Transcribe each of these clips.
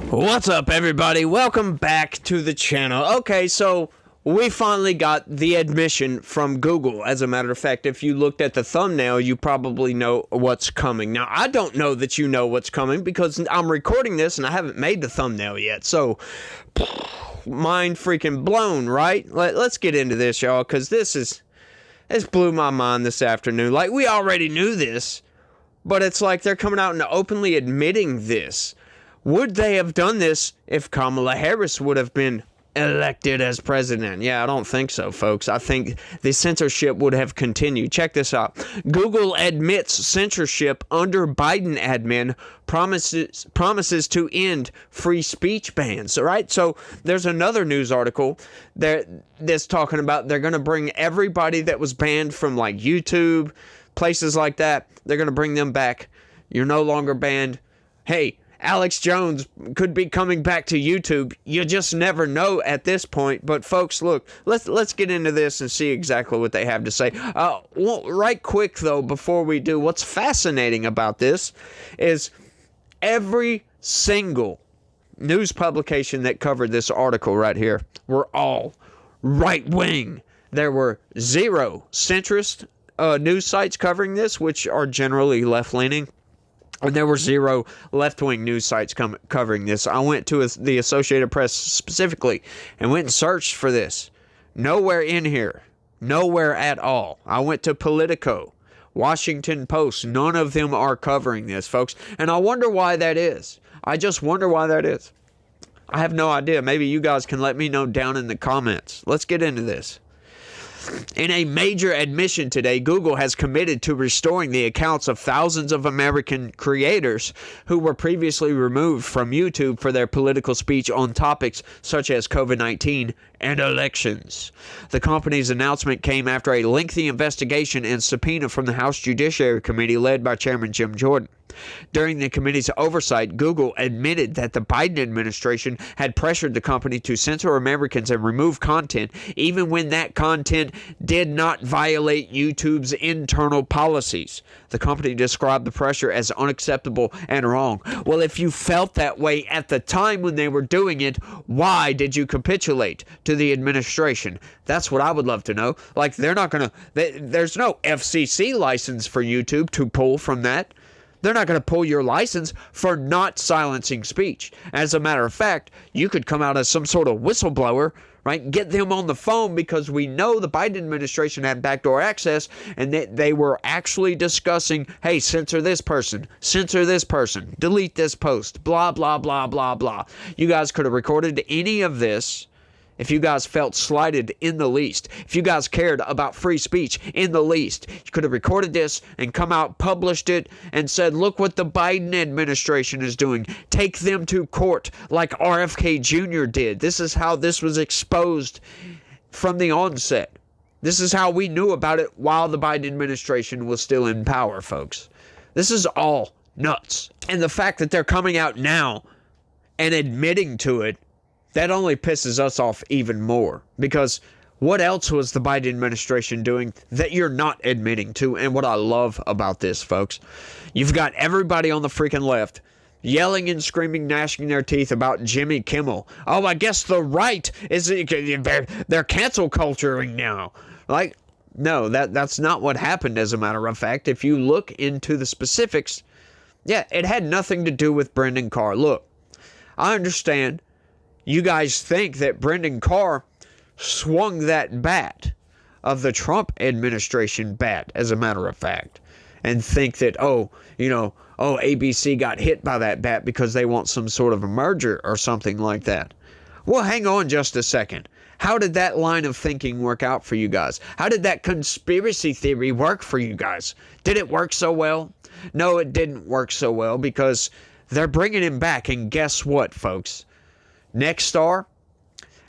What's up, everybody? Welcome back to the channel. Okay, so we finally got the admission from Google. As a matter of fact, if you looked at the thumbnail, you probably know what's coming. Now, I don't know that you know what's coming because I'm recording this and I haven't made the thumbnail yet. So, mind freaking blown, right? Let's get into this, y'all, because this blew my mind this afternoon. Like, we already knew this, but it's like they're coming out and openly admitting this. Would they have done this if Kamala Harris would have been elected as president? Yeah, I don't think so, folks. I think the censorship would have continued. Check this out. Google admits censorship under Biden admin, promises to end free speech bans. All right, so there's another news article that's talking about they're going to bring everybody that was banned from like YouTube, places like that. They're going to bring them back. You're no longer banned. Hey, Alex Jones could be coming back to YouTube. You just never know at this point. But folks, look, let's get into this and see exactly what they have to say. Right quick though, before we do, what's fascinating about this is every single news publication that covered this article right here were all right wing. There were zero centrist news sites covering this, which are generally left leaning. And there were zero left-wing news sites covering this. I went to the Associated Press specifically and went and searched for this. Nowhere in here. Nowhere at all. I went to Politico, Washington Post. None of them are covering this, folks. And I wonder why that is. I just wonder why that is. I have no idea. Maybe you guys can let me know down in the comments. Let's get into this. In a major admission today, Google has committed to restoring the accounts of thousands of American creators who were previously removed from YouTube for their political speech on topics such as COVID-19 and elections. The company's announcement came after a lengthy investigation and subpoena from the House Judiciary Committee led by Chairman Jim Jordan. During the committee's oversight, Google admitted that the Biden administration had pressured the company to censor Americans and remove content, even when that content did not violate YouTube's internal policies. The company described the pressure as unacceptable and wrong. Well, if you felt that way at the time when they were doing it, why did you capitulate to the administration? That's what I would love to know. Like, they're not going to, there's no FCC license for YouTube to pull from that. They're not going to pull your license for not silencing speech. As a matter of fact, you could come out as some sort of whistleblower, right? Get them on the phone because we know the Biden administration had backdoor access and they were actually discussing, hey, censor this person, delete this post, blah, blah, blah, blah, blah. You guys could have recorded any of this. If you guys felt slighted in the least, if you guys cared about free speech in the least, you could have recorded this and come out, published it, and said, look what the Biden administration is doing. Take them to court like RFK Jr. did. This is how this was exposed from the onset. This is how we knew about it while the Biden administration was still in power, folks. This is all nuts. And the fact that they're coming out now and admitting to it, that only pisses us off even more, because what else was the Biden administration doing that you're not admitting to? And what I love about this, folks, you've got everybody on the freaking left yelling and screaming, gnashing their teeth about Jimmy Kimmel. Oh, I guess the right is, they're cancel culturing now. Like, no, that's not what happened, as a matter of fact. If you look into the specifics, yeah, it had nothing to do with Brendan Carr. Look, I understand. You guys think that Brendan Carr swung that bat of the Trump administration bat, as a matter of fact, and think that, ABC got hit by that bat because they want some sort of a merger or something like that. Well, hang on just a second. How did that line of thinking work out for you guys? How did that conspiracy theory work for you guys? Did it work so well? No, it didn't work so well because they're bringing him back, and guess what, folks? Nexstar,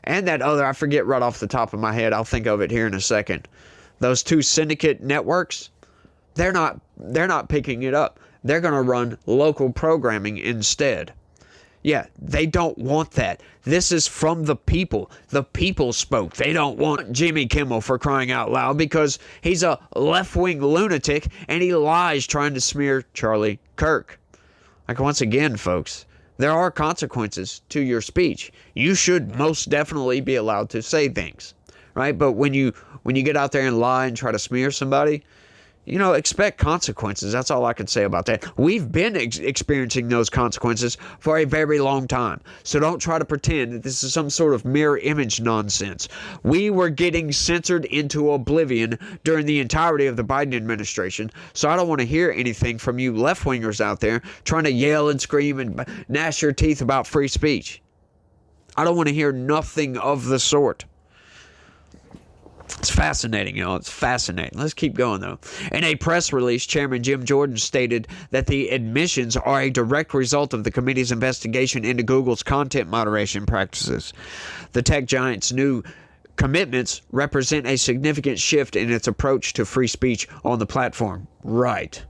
and that other, I forget right off the top of my head, I'll think of it here in a second. Those two syndicate networks, they're not picking it up. They're going to run local programming instead. Yeah, they don't want that. This is from the people. The people spoke. They don't want Jimmy Kimmel, for crying out loud, because he's a left-wing lunatic and he lies trying to smear Charlie Kirk. Like, once again, folks, there are consequences to your speech. You should most definitely be allowed to say things, right? But when you get out there and lie and try to smear somebody, expect consequences. That's all I can say about that. We've been experiencing those consequences for a very long time. So don't try to pretend that this is some sort of mirror image nonsense. We were getting censored into oblivion during the entirety of the Biden administration. So I don't want to hear anything from you left-wingers out there trying to yell and scream and gnash your teeth about free speech. I don't want to hear nothing of the sort. It's fascinating, It's fascinating. Let's keep going, though. In a press release, Chairman Jim Jordan stated that the admissions are a direct result of the committee's investigation into Google's content moderation practices. The tech giant's new commitments represent a significant shift in its approach to free speech on the platform. Right.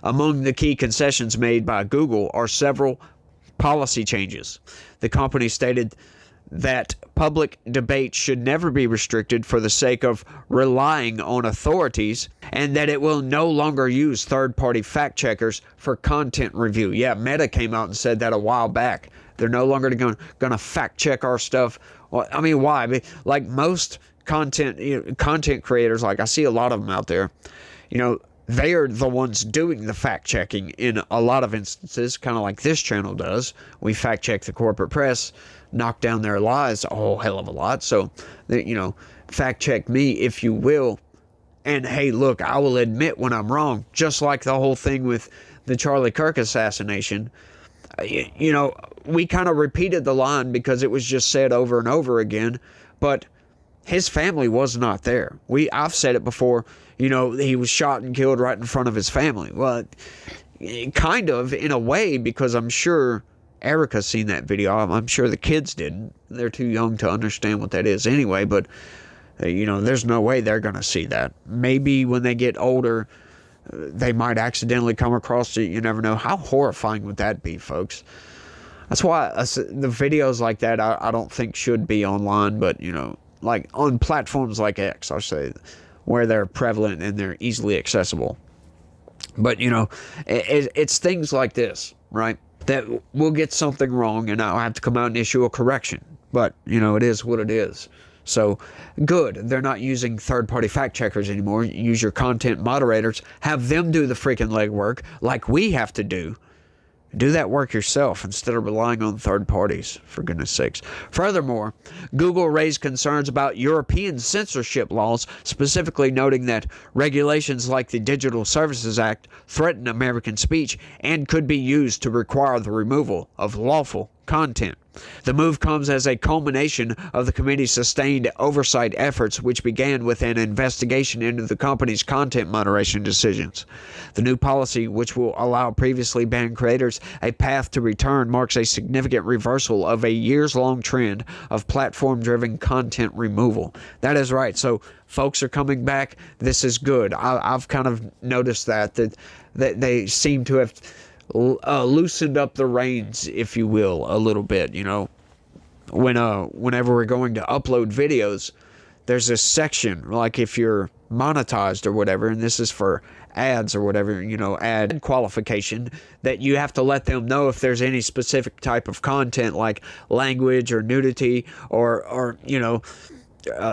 Among the key concessions made by Google are several policy changes. The company stated that public debate should never be restricted for the sake of relying on authorities, and that it will no longer use third-party fact-checkers for content review. Yeah, Meta came out and said that a while back. They're no longer going to fact-check our stuff. Well, I mean, why? Like most content creators, like I see a lot of them out there, they are the ones doing the fact-checking in a lot of instances, kind of like this channel does. We fact-check the corporate press, knock down their lies a whole hell of a lot. So, fact-check me, if you will. And, hey, look, I will admit when I'm wrong, just like the whole thing with the Charlie Kirk assassination. We kind of repeated the line because it was just said over and over again, but his family was not there. I've said it before, he was shot and killed right in front of his family. Well, kind of, in a way, because I'm sure Erica's seen that video. I'm sure the kids didn't. They're too young to understand what that is anyway, but, there's no way they're going to see that. Maybe when they get older, they might accidentally come across it. You never know. How horrifying would that be, folks? That's why the videos like that I don't think should be online, but, like on platforms like X, I'll say, where they're prevalent and they're easily accessible. But, it's things like this, right, that we'll get something wrong and I'll have to come out and issue a correction. But, it is what it is. So, good. They're not using third-party fact-checkers anymore. Use your content moderators. Have them do the freaking legwork like we have to do. Do that work yourself instead of relying on third parties, for goodness sakes. Furthermore, Google raised concerns about European censorship laws, specifically noting that regulations like the Digital Services Act threaten American speech and could be used to require the removal of lawful content. The move comes as a culmination of the committee's sustained oversight efforts, which began with an investigation into the company's content moderation decisions. The new policy, which will allow previously banned creators a path to return, marks a significant reversal of a years-long trend of platform-driven content removal. That is right. So folks are coming back. This is good. I've kind of noticed that they seem to have loosened up the reins, if you will, a little bit. Whenever we're going to upload videos, there's this section, like if you're monetized or whatever, and this is for ads or whatever, ad qualification, that you have to let them know if there's any specific type of content like language or nudity or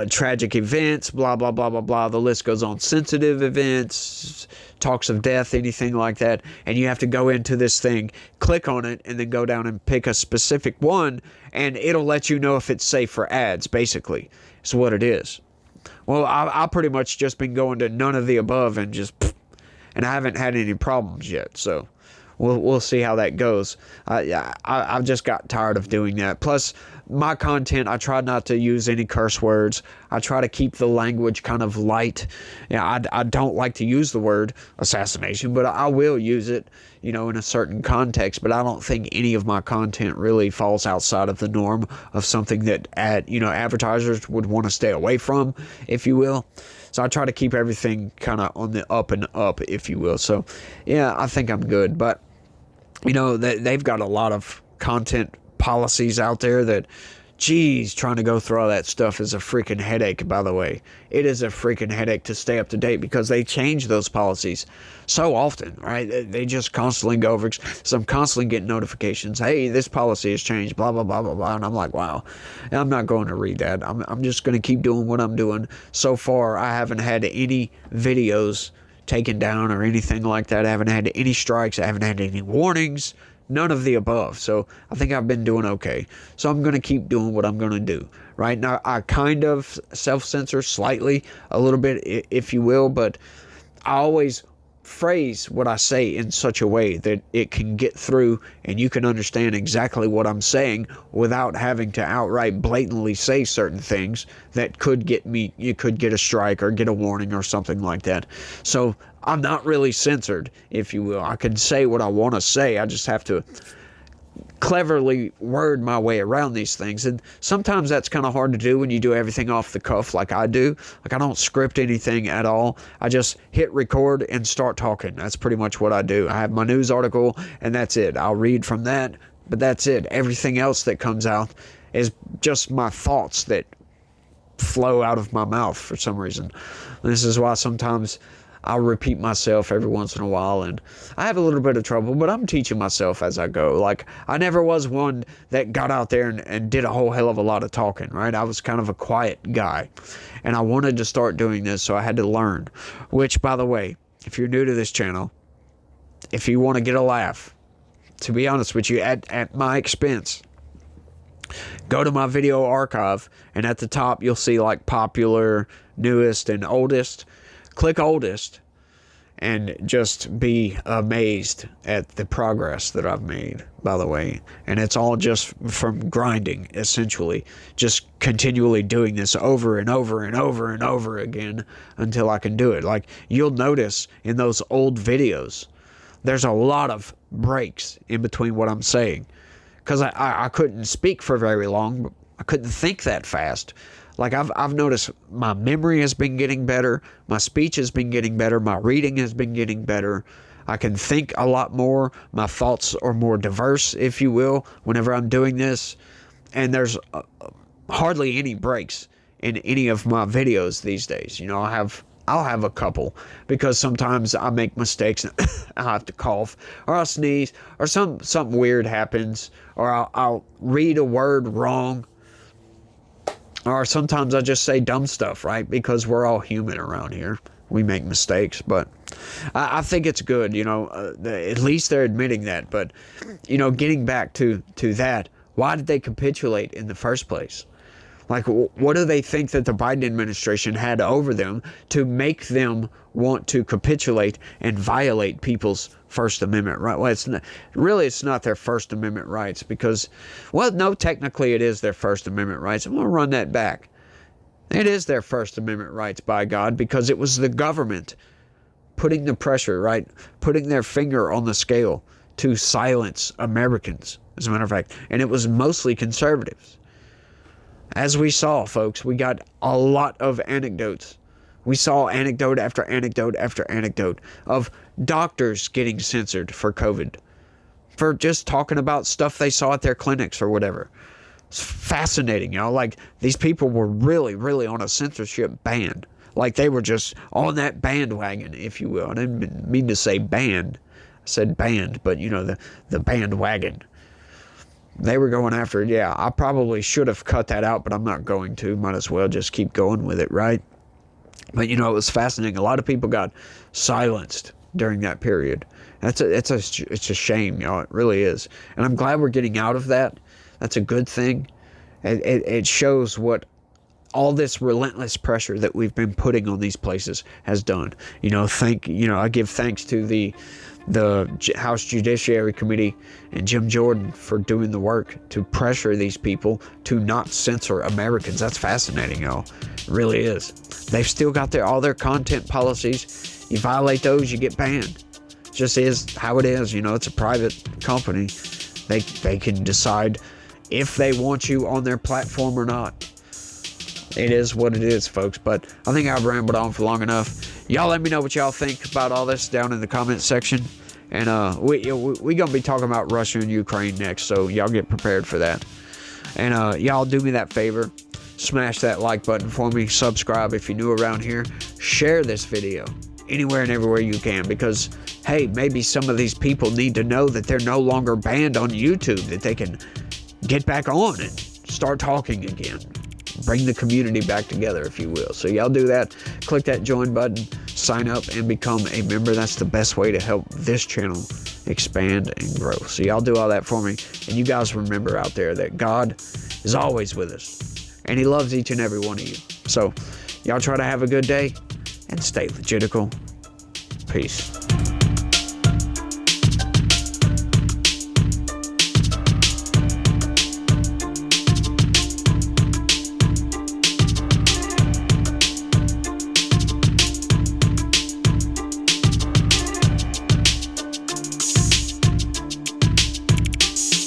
tragic events, blah, blah, blah, blah, blah. The list goes on. Sensitive events, talks of death, anything like that. And you have to go into this thing, click on it, and then go down and pick a specific one, and it'll let you know if it's safe for ads, basically. Is what it is. Well, I've pretty much just been going to none of the above and and I haven't had any problems yet. So we'll see how that goes. I've just got tired of doing that. Plus, my content, I try not to use any curse words. I try to keep the language kind of light. I don't like to use the word assassination, but I will use it, in a certain context. But I don't think any of my content really falls outside of the norm of something that advertisers would want to stay away from, if you will. So I try to keep everything kind of on the up and up, if you will. So, yeah, I think I'm good. But, they've got a lot of content policies out there that Geez, trying to go through all that stuff is a freaking headache, by the way. It is a freaking headache to stay up to date because they change those policies so often, right? They just constantly go over. So I'm constantly getting notifications. Hey, this policy has changed, blah, blah, blah, blah, blah. And I'm like, wow. And I'm not going to read that. I'm just going to keep doing what I'm doing. So far, I haven't had any videos taken down or anything like that. I haven't had any strikes. I haven't had any warnings. None of the above. So I think I've been doing okay. So I'm going to keep doing what I'm going to do. Right now, I kind of self-censor slightly, a little bit, if you will, but I always phrase what I say in such a way that it can get through and you can understand exactly what I'm saying without having to outright blatantly say certain things that could get me, you could get a strike or get a warning or something like that. So I'm not really censored, if you will. I can say what I want to say. I just have to cleverly word my way around these things. And sometimes that's kind of hard to do when you do everything off the cuff like I do. Like I don't script anything at all. I just hit record and start talking. That's pretty much what I do. I have my news article and that's it. I'll read from that, but that's it. Everything else that comes out is just my thoughts that flow out of my mouth for some reason. This is why sometimes I'll repeat myself every once in a while, and I have a little bit of trouble, but I'm teaching myself as I go. Like, I never was one that got out there and did a whole hell of a lot of talking, right? I was kind of a quiet guy, and I wanted to start doing this, so I had to learn. Which, by the way, if you're new to this channel, if you want to get a laugh, to be honest with you, at my expense, go to my video archive, and at the top, you'll see, like, popular, newest, and oldest. Click oldest and just be amazed at the progress that I've made, by the way. And it's all just from grinding, essentially. Just continually doing this over and over and over and over again until I can do it. Like, you'll notice in those old videos, there's a lot of breaks in between what I'm saying. Because I couldn't speak for very long. I couldn't think that fast. Like, I've noticed my memory has been getting better, my speech has been getting better, my reading has been getting better. I can think a lot more. My thoughts are more diverse, if you will, whenever I'm doing this. And there's hardly any breaks in any of my videos these days. You know, I'll have a couple because sometimes I make mistakes and I have to cough or I'll sneeze or something weird happens or I'll read a word wrong. Or sometimes I just say dumb stuff, right? Because we're all human around here. We make mistakes, but I think it's good, you know, at least they're admitting that. But, you know, getting back to that, why did they capitulate in the first place? Like, what do they think that the Biden administration had over them to make them want to capitulate and violate people's First Amendment rights? Well, it's not their First Amendment rights because, well, no, technically it is their First Amendment rights. I'm going to run that back. It is their First Amendment rights, by God, because it was the government putting the pressure, right, putting their finger on the scale to silence Americans, as a matter of fact. And it was mostly conservatives. As we saw, folks, we got a lot of anecdotes. We saw anecdote after anecdote after anecdote of doctors getting censored for COVID, for just talking about stuff they saw at their clinics or whatever. It's fascinating, you know, like these people were really, really on a censorship ban. Like they were just on that bandwagon, if you will. I didn't mean to say band. I said band, but you know, the bandwagon. They were going after it. Yeah, I probably should have cut that out, but I'm not going to. Might as well just keep going with it, right? But, you know, it was fascinating. A lot of people got silenced during that period. It's a shame, you know, it really is. And I'm glad we're getting out of that. That's a good thing. It shows what all this relentless pressure that we've been putting on these places has done. You know, I give thanks to the House Judiciary Committee and Jim Jordan for doing the work to pressure these people to not censor Americans. That's fascinating, y'all. It really is. They've still got all their content policies. You violate those, you get banned. It just is how it is. You know, it's a private company. They can decide if they want you on their platform or not. It is what it is, folks. But I think I've rambled on for long enough. Y'all let me know what y'all think about all this down in the comment section. And we going to be talking about Russia and Ukraine next, so y'all get prepared for that. And y'all do me that favor. Smash that like button for me. Subscribe if you're new around here. Share this video anywhere and everywhere you can, because, hey, maybe some of these people need to know that they're no longer banned on YouTube, that they can get back on and start talking again. Bring the community back together, if you will. So y'all do that. Click that join button, sign up, and become a member. That's the best way to help this channel expand and grow. So y'all do all that for me. And you guys remember out there that God is always with us, and he loves each and every one of you. So y'all try to have a good day and stay legitical. Peace.